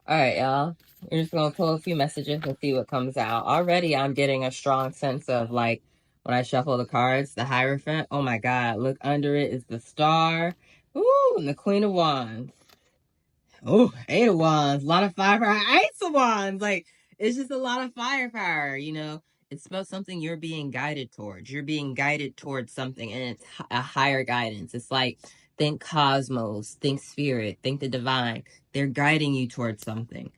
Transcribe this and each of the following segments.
All right, y'all. We're just gonna pull a few messages and see what comes out. Already, I'm getting a strong sense of like when I shuffle the cards, the Hierophant. Oh my God! Look under it is the Star. Ooh, and the Queen of Wands. Oh, Eight of Wands. A lot of firepower. Ace of Wands. Like it's just a lot of firepower. It's about something you're being guided towards. You're being guided towards something, and it's a higher guidance. It's like think cosmos, think spirit, think the divine. They're guiding you towards something.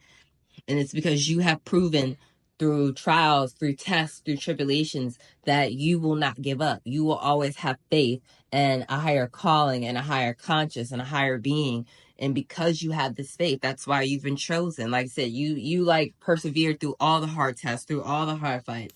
And it's because you have proven through trials, through tests, through tribulations that you will not give up. You will always have faith and a higher calling and a higher conscious and a higher being. And because you have this faith, that's why you've been chosen. Like I said, you like persevered through all the hard tests, through all the hard fights.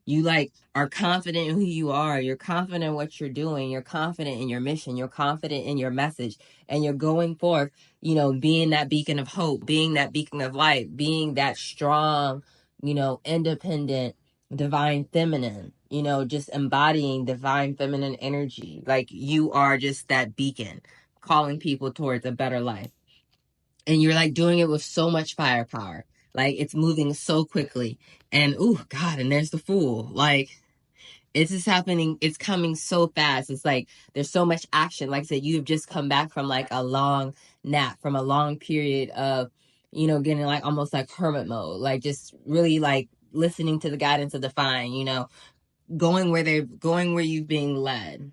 You like are confident in who you are. You're confident in what you're doing. You're confident in your mission. You're confident in your message. And you're going forth, being that beacon of hope, being that beacon of light, being that strong, independent, divine feminine, just embodying divine feminine energy. Like you are just that beacon calling people towards a better life. And you're like doing it with so much firepower. Like it's moving so quickly. And oh God, and there's the Fool. Like it's just happening. It's coming so fast. It's like there's so much action. Like I said, you've just come back from like a long nap, from a long period of, getting like almost like hermit mode, like just really like listening to the guidance of the divine, going where you've being led.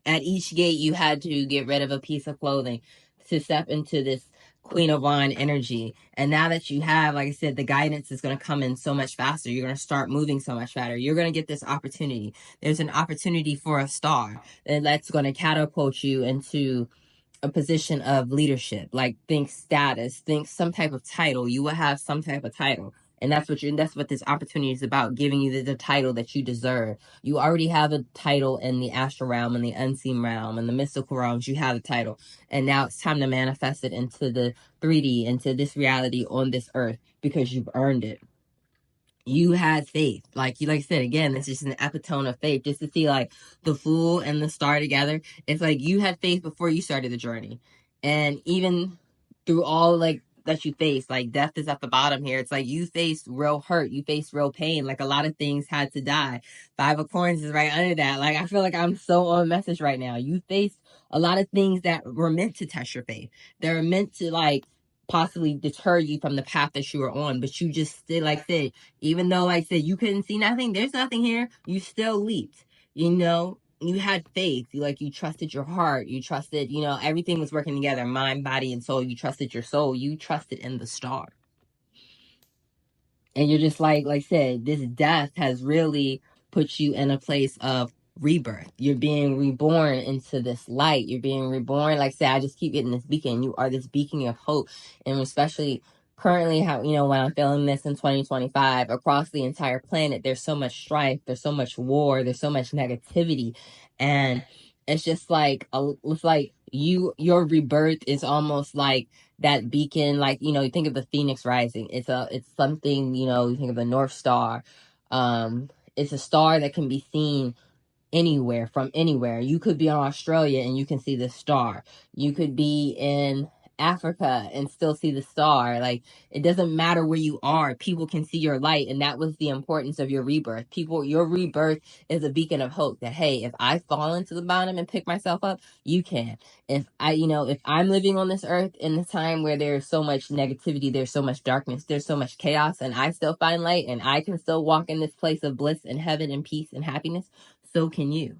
At each gate, you had to get rid of a piece of clothing to step into this Queen of Wand energy. And now that you have, like I said, the guidance is going to come in so much faster. You're going to start moving so much faster. You're going to get this opportunity. There's an opportunity for a star, and that's going to catapult you into a position of leadership. Like think status, think some type of title. You will have some type of title. And that's what this opportunity is about, giving you the title that you deserve. You already have a title in the astral realm and the unseen realm and the mystical realms. You have a title. And now it's time to manifest it into the 3D, into this reality on this earth, because you've earned it. You had faith. Like I said, again, it's just an epitome of faith. Just to see like the Fool and the Star together. It's like you had faith before you started the journey. And even through all like that you faced, like death is at the bottom here. It's like you faced real hurt, you faced real pain. Like a lot of things had to die. Five of Coins is right under that. Like I feel like I'm so on message right now. You faced a lot of things that were meant to test your faith. They're meant to like possibly deter you from the path that you were on, but you just still, like I said, even though like I said you couldn't see nothing, there's nothing here, you still leaped. You had faith. You trusted your heart. You trusted, everything was working together, mind, body, and soul. You trusted your soul. You trusted in the star. And you're just like I said, this death has really put you in a place of rebirth. You're being reborn into this light. You're being reborn. Like I said, I just keep getting this beacon. You are this beacon of hope. And especially currently, how, when I'm feeling this in 2025 across the entire planet, there's so much strife, there's so much war, there's so much negativity. And it's just like, it's like your rebirth is almost like that beacon. Like you think of the phoenix rising. It's something, you think of the North Star. It's a star that can be seen anywhere, from anywhere. You could be in Australia and you can see the star. You could be in Africa and still see the star. Like it doesn't matter where you are, people can see your light. And that was the importance of your rebirth. Your rebirth is a beacon of hope that, hey, if I fall into the bottom and pick myself up, you can. If I'm living on this earth in this time where there's so much negativity, there's so much darkness, there's so much chaos, and I still find light and I can still walk in this place of bliss and heaven and peace and happiness, so can you.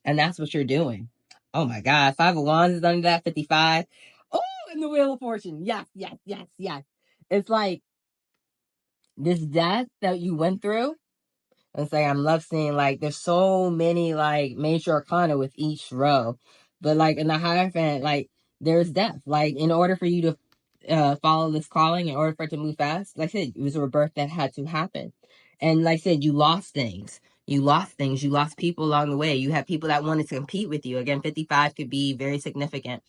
And that's what you're doing. Oh my God. Five of Wands is under that. 55. Oh, and the Wheel of Fortune. Yes, yes, yes, yes. It's like this death that you went through. It's like I'm love seeing like there's so many like major arcana with each row. But like in the Hierophant, like there's death. Like in order for you to follow this calling, in order for it to move fast, like I said, it was a rebirth that had to happen. And like I said, you lost things. You lost things. You lost people along the way. You had people that wanted to compete with you. Again, 55 could be very significant.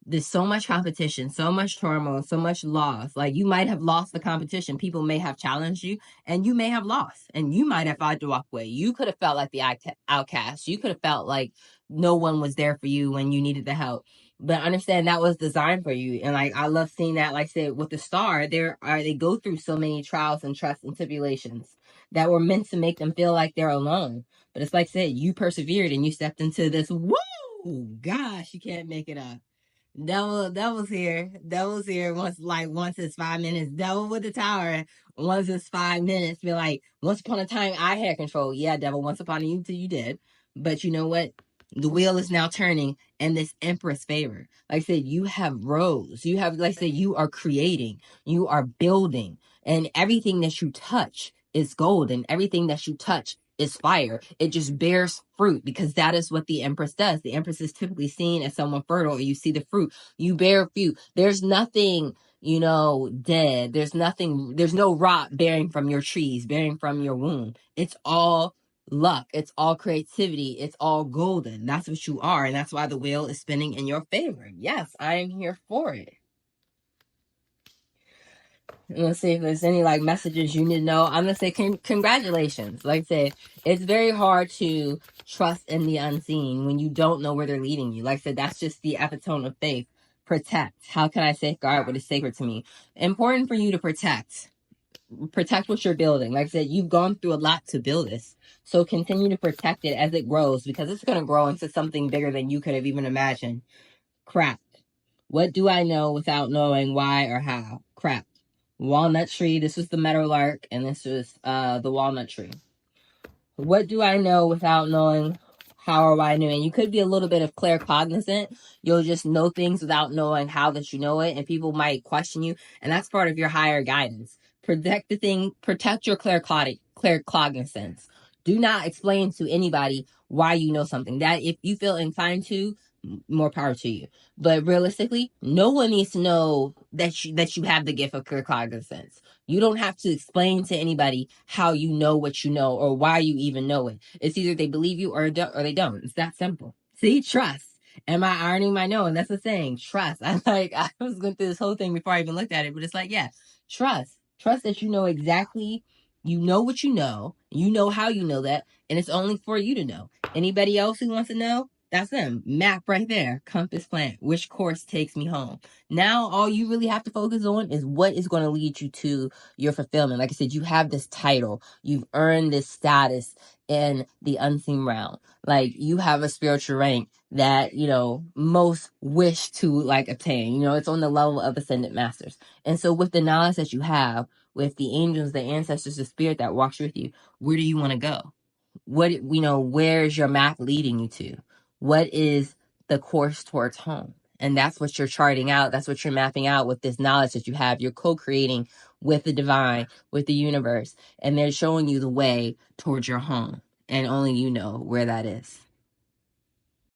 There's so much competition, so much turmoil, so much loss. Like you might have lost the competition. People may have challenged you and you may have lost and you might have had to walk away. You could have felt like the outcast. You could have felt like no one was there for you when you needed the help. But understand that was designed for you. And like, I love seeing that, like I said, with the star, they go through so many trials and trusts and tribulations that were meant to make them feel like they're alone. But it's like I said, you persevered and you stepped into this. Woo! Gosh, you can't make it up. Devil's here. Devil's here. Once it's 5 minutes. Devil with the tower. Once it's 5 minutes. Be like, once upon a time I had control. Yeah, devil, once upon a you did. But you know what? The wheel is now turning in this empress favor. Like I said, you have rose. You have, like I said, you are creating. You are building. And everything that you touch is gold. And everything that you touch is fire. It just bears fruit because that is what the empress does. The empress is typically seen as someone fertile. You see the fruit, you bear fruit. There's nothing, dead. There's no rot bearing from your trees, bearing from your womb. It's all luck. It's all creativity. It's all golden. That's what you are. And that's why the wheel is spinning in your favor. Yes, I am here for it. Let's see if there's any like messages you need to know. I'm gonna say congratulations. Like I said, it's very hard to trust in the unseen when you don't know where they're leading you. Like I said, that's just the epitome of faith. Protect. How can I safeguard what is sacred to me? Important for you to protect. Protect what you're building. Like I said, you've gone through a lot to build this. So continue to protect it as it grows because it's gonna grow into something bigger than you could have even imagined. Craft. What do I know without knowing why or how? Craft. Walnut tree. This was the meadowlark, and this was the walnut tree. What do I know without knowing how or why I knew? And you could be a little bit of claircognizant. You'll just know things without knowing how that you know it, and people might question you, and that's part of your higher guidance. Protect your claircognizance. Do not explain to anybody why you know something. That if you feel inclined to, more power to you. But realistically, no one needs to know that you have the gift of claircognizance. You don't have to explain to anybody how you know what you know or why you even know it. It's either they believe you or they don't. It's that simple. See, trust. Am I ironing my no? And that's the saying, trust. I was going through this whole thing before I even looked at it, but it's like, yeah, trust. Trust that you know exactly, you know what you know how you know that, and it's only for you to know. Anybody else who wants to know, that's them. Map right there. Compass plan. Which course takes me home? Now, all you really have to focus on is what is going to lead you to your fulfillment. Like I said, you have this title. You've earned this status in the unseen realm. Like, you have a spiritual rank that, most wish to, like, obtain. It's on the level of ascended masters. And so with the knowledge that you have, with the angels, the ancestors, the spirit that walks with you, where do you want to go? Where's your map leading you to? What is the course towards home? And that's what you're charting out. That's what you're mapping out with this knowledge that you have. You're co-creating with the divine, with the universe, and they're showing you the way towards your home. And only you know where that is.